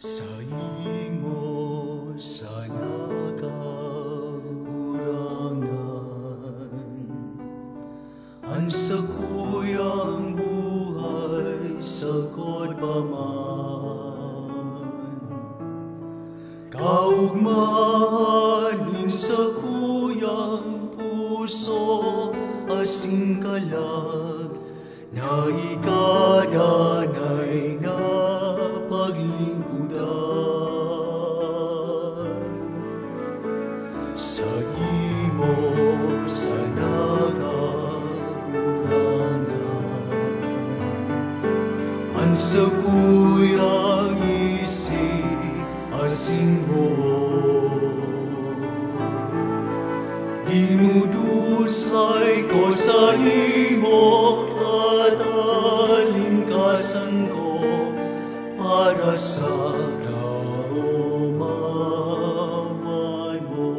Sa imo sa nakahurangan, ang sakuyang buhay sagod pa man. Kaugmahan sakuyang puso asing kalag, na ikadanay na paglingkudan. Sa imo sa nakakurangan, ang sakuyang isip asing mo, dinudusay ko sa imo at alingkasan ko para sa kaumawan mo.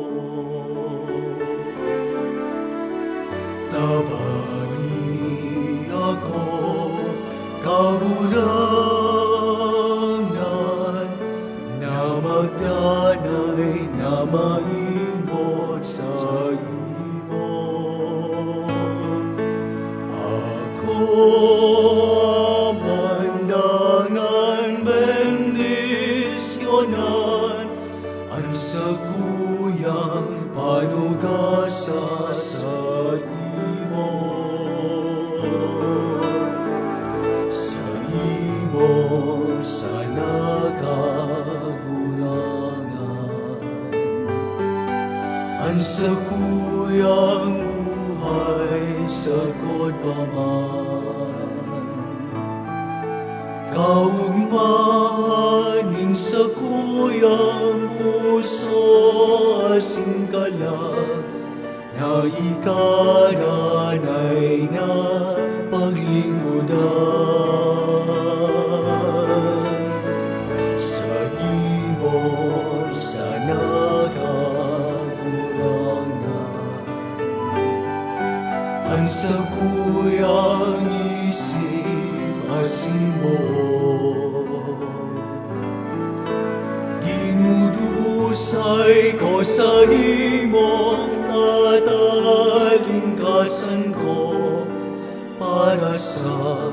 Tabani ako kahurangan, na magdanay na maimot sa imo. Ako mandangan bendisyonan, ang sakuyang panugasa sa imo. Sa imo sa nakahurangan, ang sakuyang buhay sagod pa man. Kaugmaning sakuyang puso asing kalag, na ikadanay na paglingkudan. Sa imo sa nakakurangan, ang sakuyang isip asing mo, dinudusay ko sa imo at alingkasan ko para sa